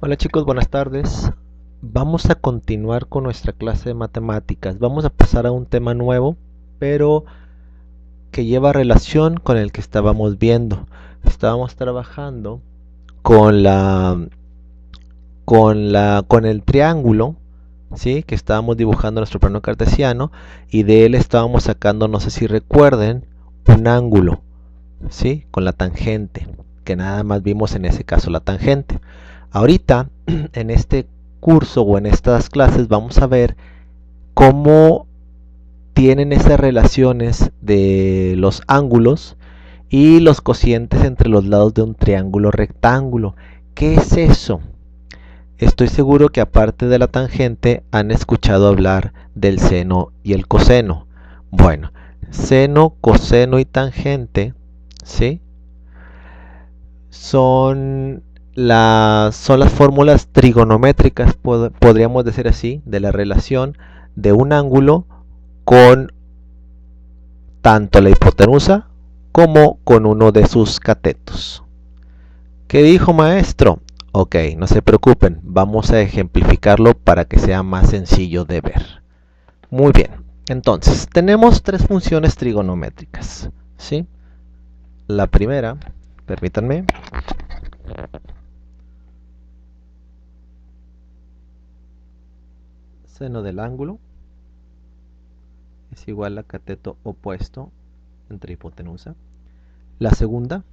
Hola chicos, buenas tardes. Vamos a continuar con nuestra clase de matemáticas. Vamos a pasar a un tema nuevo, pero que lleva relación con el que estábamos viendo. Estábamos trabajando con con el triángulo, ¿sí? Que estábamos dibujando nuestro plano cartesiano y de él estábamos sacando, no sé si recuerden, un ángulo, ¿sí? Con la tangente, que nada más vimos en ese caso la tangente. Ahorita, en este curso o en estas clases, vamos a ver cómo tienen esas relaciones de los ángulos y los cocientes entre los lados de un triángulo rectángulo. ¿Qué es eso? Estoy seguro que aparte de la tangente han escuchado hablar del seno y el coseno. Bueno, seno, coseno y tangente, ¿sí? Son las fórmulas trigonométricas, podríamos decir así, de la relación de un ángulo con tanto la hipotenusa como con uno de sus catetos. ¿Qué dijo maestro? Ok, no se preocupen, vamos a ejemplificarlo para que sea más sencillo de ver. Muy bien, entonces tenemos tres funciones trigonométricas, ¿sí? La primera, permítanme, seno del ángulo es igual a cateto opuesto entre hipotenusa. La segunda,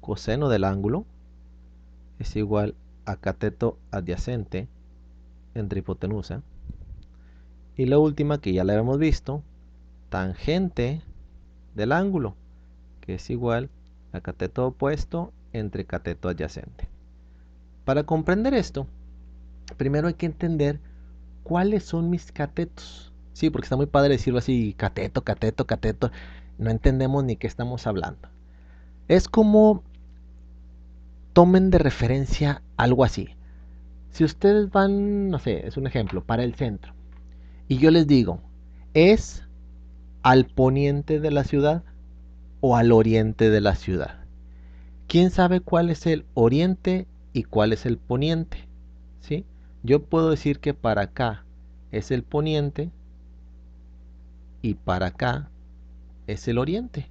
coseno del ángulo es igual a cateto adyacente entre hipotenusa. Y la última, que ya la habíamos visto, tangente del ángulo, que es igual a cateto opuesto entre cateto adyacente. Para comprender esto, primero hay que entender cuáles son mis catetos. Sí, porque está muy padre decirlo así, cateto, cateto, cateto. No entendemos ni qué estamos hablando. Es como tomen de referencia algo así. Si ustedes van, no sé, es un ejemplo, para el centro, y yo les digo, ¿es al poniente de la ciudad o al oriente de la ciudad? ¿Quién sabe cuál es el oriente y cuál es el poniente? ¿Sí? Yo puedo decir que para acá es el poniente y para acá es el oriente.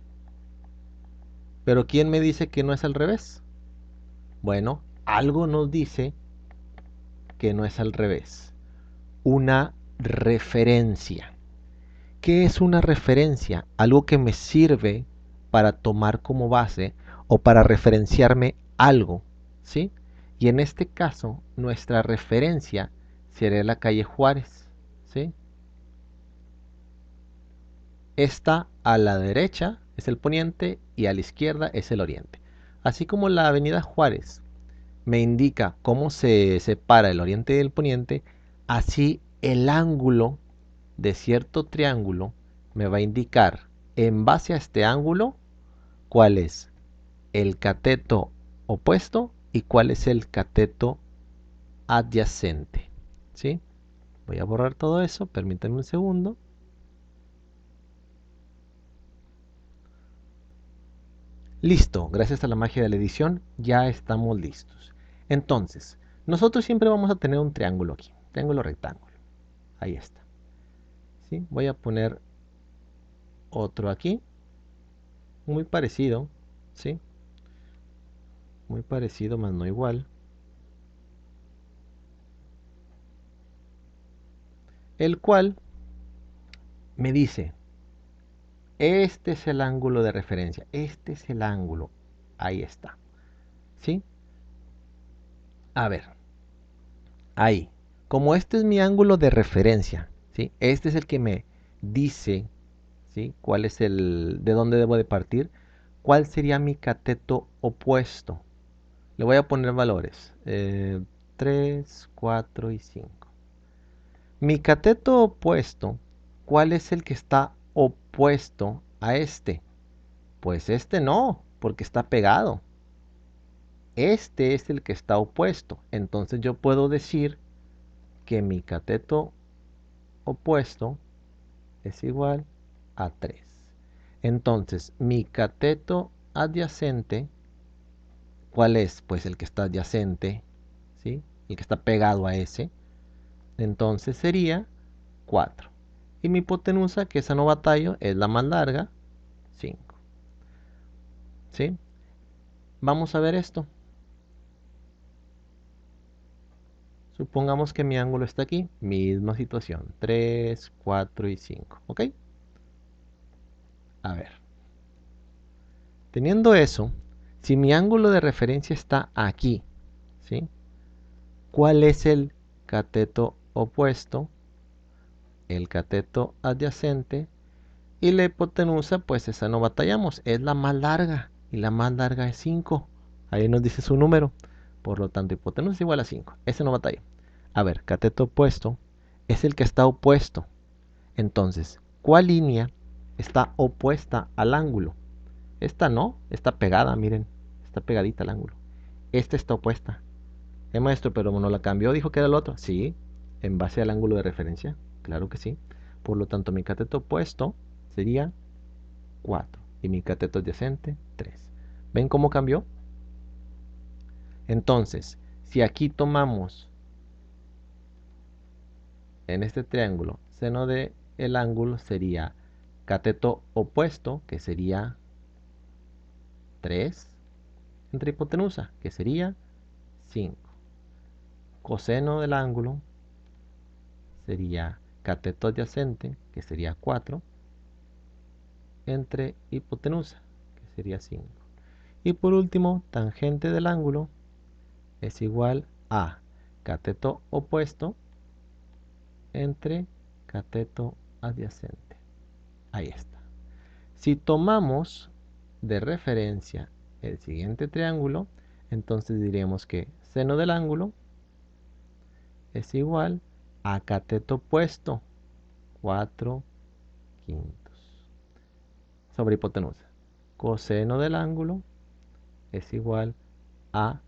Pero ¿quién me dice que no es al revés? Bueno, algo nos dice que no es al revés. Una referencia. ¿Qué es una referencia? Algo que me sirve para tomar como base o para referenciarme algo, ¿sí? Y en este caso, nuestra referencia sería la calle Juárez, ¿sí? Esta a la derecha es el poniente y a la izquierda es el oriente. Así como la avenida Juárez me indica cómo se separa el oriente del poniente, así el ángulo de cierto triángulo me va a indicar en base a este ángulo cuál es el cateto opuesto y cuál es el cateto adyacente. ¿Sí? Voy a borrar todo eso, permítanme un segundo. Listo, gracias a la magia de la edición ya estamos listos. Entonces, nosotros siempre vamos a tener un triángulo aquí, triángulo rectángulo. Ahí está. ¿Sí? Voy a poner otro aquí, muy parecido, ¿sí? Muy parecido, más no igual. El cual me dice, este es el ángulo de referencia, este es el ángulo, ahí está, ¿sí? A ver, ahí, como este es mi ángulo de referencia, ¿sí? Este es el que me dice, ¿sí? ¿Cuál es de dónde debo de partir? ¿Cuál sería mi cateto opuesto? Le voy a poner valores, 3, 4 y 5. Mi cateto opuesto, ¿cuál es el que está opuesto a este? Pues este no, porque está pegado. Este es el que está opuesto. Entonces yo puedo decir que mi cateto opuesto es igual a 3. Entonces, mi cateto adyacente, ¿cuál es? Pues el que está adyacente, ¿sí? El que está pegado a ese, entonces sería 4. Y mi hipotenusa, que esa no batallo, es la más larga, 5. ¿Sí? Vamos a ver esto. Supongamos que mi ángulo está aquí, misma situación, 3, 4 y 5, ¿ok? A ver, teniendo eso, si mi ángulo de referencia está aquí, ¿sí? ¿Cuál es el cateto opuesto? El cateto adyacente. Y la hipotenusa, pues esa no batallamos, es la más larga. Y la más larga es 5. Ahí nos dice su número. Por lo tanto, hipotenusa es igual a 5. Ese no batalla. A ver, cateto opuesto es el que está opuesto. Entonces, ¿cuál línea está opuesta al ángulo? Esta no, está pegada, miren. Está pegadita al ángulo. Esta está opuesta. Maestro, pero no la cambió, dijo que era el otro. Sí, en base al ángulo de referencia. Claro que sí. Por lo tanto, mi cateto opuesto sería 4 y mi cateto adyacente 3. ¿Ven cómo cambió? Entonces, si aquí tomamos en este triángulo seno de el ángulo sería cateto opuesto, que sería 3, entre hipotenusa, que sería 5. Coseno del ángulo sería cateto adyacente, que sería 4, entre hipotenusa, que sería 5. Y por último, tangente del ángulo es igual a cateto opuesto entre cateto adyacente. Ahí está. Si tomamos de referencia el siguiente triángulo, entonces diríamos que seno del ángulo es igual a cateto opuesto 4 quintos sobre hipotenusa. Coseno del ángulo es igual a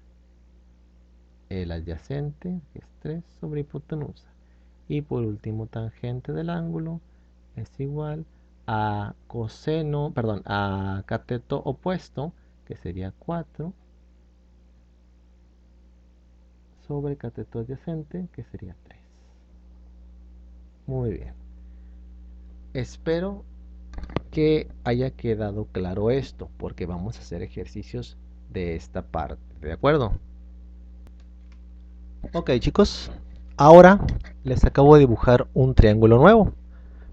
el adyacente, que es 3 sobre hipotenusa. Y por último, tangente del ángulo es igual a coseno, perdón, a cateto opuesto, que sería 4 sobre cateto adyacente, que sería 3. Muy bien. Espero que haya quedado claro esto, porque vamos a hacer ejercicios de esta parte, ¿de acuerdo? Ok, chicos, ahora les acabo de dibujar un triángulo nuevo.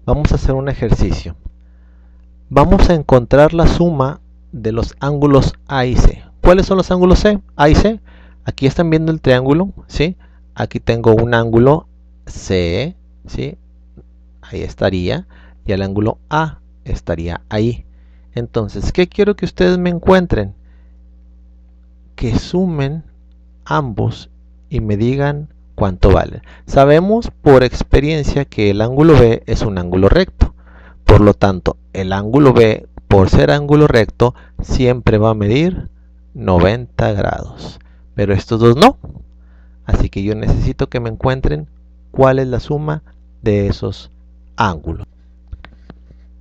Vamos a hacer un ejercicio. Vamos a encontrar la suma de los ángulos A y C. ¿Cuáles son los ángulos C? A y C. Aquí están viendo el triángulo, ¿sí? Aquí tengo un ángulo C, ¿sí? Ahí estaría. Y el ángulo A estaría ahí. Entonces, ¿qué quiero que ustedes me encuentren? Que sumen ambos y me digan cuánto vale. Sabemos por experiencia que el ángulo B es un ángulo recto. Por lo tanto, el ángulo B, por ser ángulo recto, siempre va a medir 90 grados. Pero estos dos no. Así que yo necesito que me encuentren cuál es la suma de esos ángulos.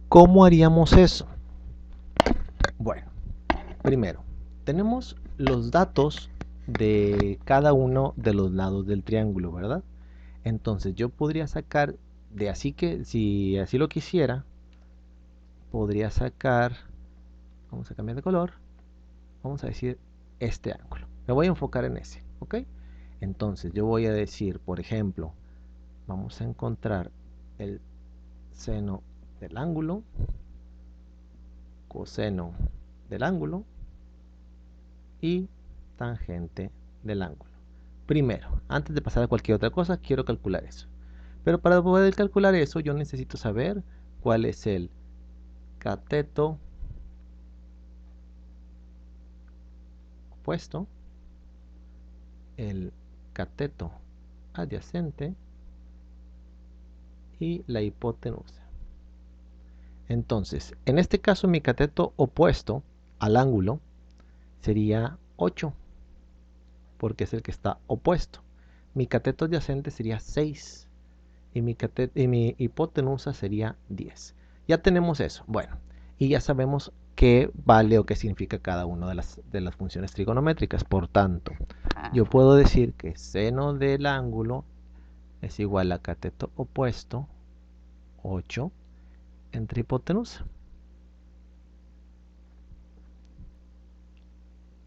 ¿Cómo haríamos eso? Bueno, primero, tenemos los datos de cada uno de los lados del triángulo, ¿verdad? Entonces yo podría sacar de así que, si así lo quisiera, podría sacar, vamos a cambiar de color, vamos a decir este ángulo. Me voy a enfocar en ese, ¿ok? Entonces yo voy a decir, por ejemplo, vamos a encontrar el seno del ángulo, coseno del ángulo y tangente del ángulo. Primero, antes de pasar a cualquier otra cosa, quiero calcular eso. Pero para poder calcular eso, yo necesito saber cuál es el cateto opuesto, el cateto adyacente y la hipotenusa. Entonces, en este caso mi cateto opuesto al ángulo sería 8, porque es el que está opuesto. Mi cateto adyacente sería 6 y mi hipotenusa sería 10. Ya tenemos eso. Bueno, y ya sabemos qué vale o qué significa cada una de las funciones trigonométricas. Por tanto, yo puedo decir que seno del ángulo es igual a cateto opuesto 8 entre hipotenusa.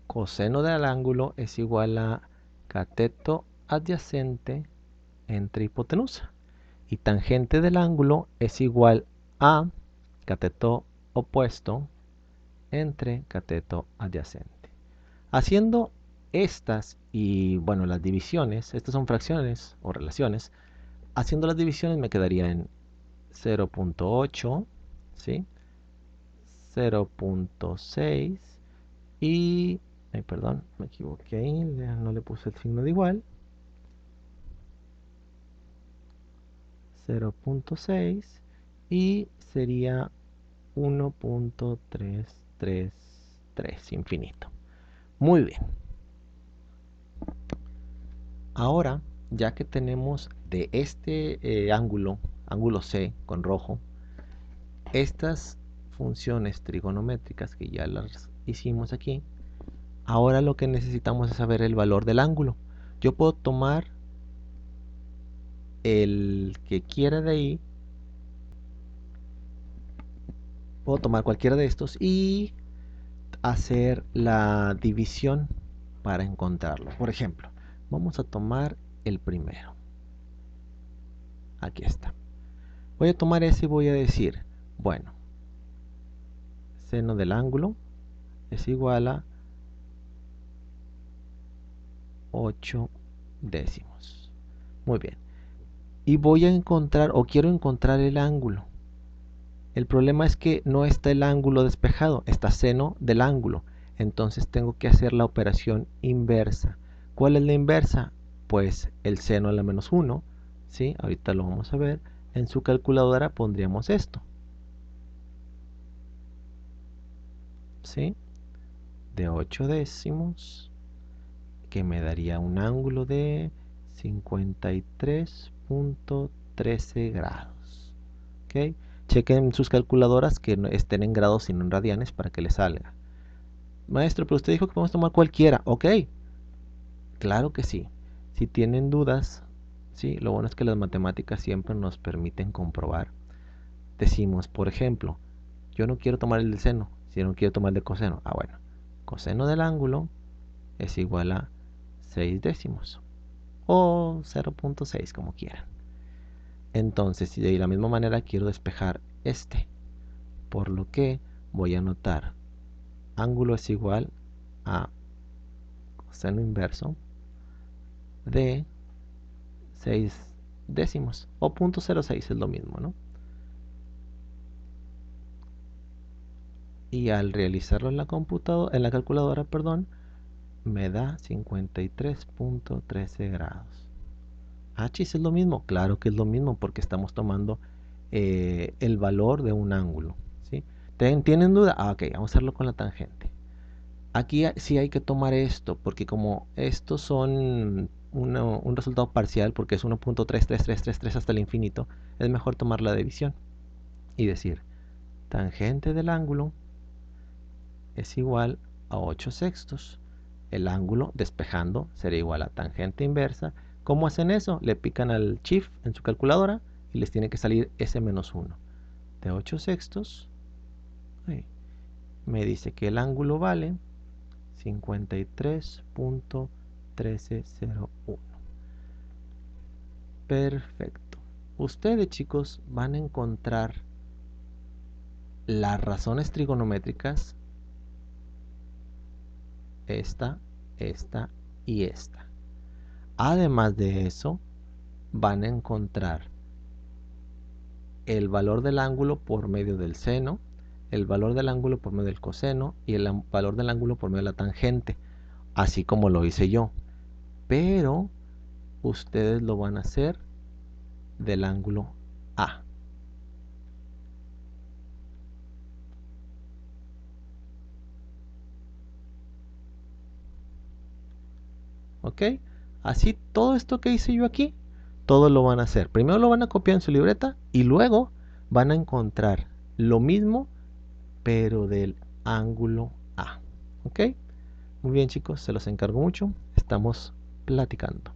Coseno del ángulo es igual a cateto adyacente entre hipotenusa. Y tangente del ángulo es igual a cateto opuesto entre cateto adyacente. Haciendo estas y bueno, las divisiones, estas son fracciones o relaciones, haciendo las divisiones me quedaría en 0.8, ¿sí? 0.6 y, perdón, me equivoqué ahí, no le puse el signo de igual. 0.6 y sería 1.333 infinito. Muy bien. Ahora, ya que tenemos de este ángulo C con rojo, estas funciones trigonométricas que ya las hicimos aquí, ahora lo que necesitamos es saber el valor del ángulo. Yo puedo tomar el que quiera de ahí, puedo tomar cualquiera de estos y hacer la división para encontrarlo. Por ejemplo, vamos a tomar el primero. Aquí está. Voy a tomar ese y voy a decir, bueno, seno del ángulo es igual a 8 décimos. Muy bien. Y voy a encontrar, o quiero encontrar el ángulo. El problema es que no está el ángulo despejado, está seno del ángulo. Entonces tengo que hacer la operación inversa. ¿Cuál es la inversa? Pues el seno a la menos 1, ¿sí? Ahorita lo vamos a ver. En su calculadora pondríamos esto, ¿sí? De 8 décimos, que me daría un ángulo de 53.13 grados. ¿Ok? Chequen sus calculadoras que no estén en grados y no en radianes para que les salga. Maestro, pero usted dijo que podemos tomar cualquiera. Ok, claro que sí. Si tienen dudas, sí, lo bueno es que las matemáticas siempre nos permiten comprobar. Decimos, por ejemplo, yo no quiero tomar el del seno, si no quiero tomar el de coseno. Ah, bueno, coseno del ángulo es igual a 6 décimos o 0.6 como quieran. Entonces, si de la misma manera quiero despejar este, por lo que voy a anotar ángulo es igual a coseno inverso de 6 décimos o 0.06 es lo mismo, ¿no? Y al realizarlo en la computadora, en la calculadora, perdón, me da 53.13 grados. Ah, chis, es lo mismo. Claro que es lo mismo porque estamos tomando el valor de un ángulo, ¿sí? ¿Tienen duda? Ah, ok, vamos a hacerlo con la tangente. Aquí sí hay que tomar esto, porque como estos son un resultado parcial, porque es 1.33333 hasta el infinito, es mejor tomar la división y decir, tangente del ángulo es igual a 8 sextos. El ángulo despejando será igual a tangente inversa. ¿Cómo hacen eso? Le pican al shift en su calculadora y les tiene que salir ese menos 1. De 8 sextos, me dice que el ángulo vale 53.1301. Perfecto. Ustedes, chicos, van a encontrar las razones trigonométricas, esta y esta. Además de eso, van a encontrar el valor del ángulo por medio del seno, el valor del ángulo por medio del coseno y el valor del ángulo por medio de la tangente, así como lo hice yo. Pero ustedes lo van a hacer del ángulo A. ¿Ok? Así todo esto que hice yo aquí, todo lo van a hacer. Primero lo van a copiar en su libreta y luego van a encontrar lo mismo, pero del ángulo A. ¿Ok? Muy bien chicos, se los encargo mucho. Estamos platicando.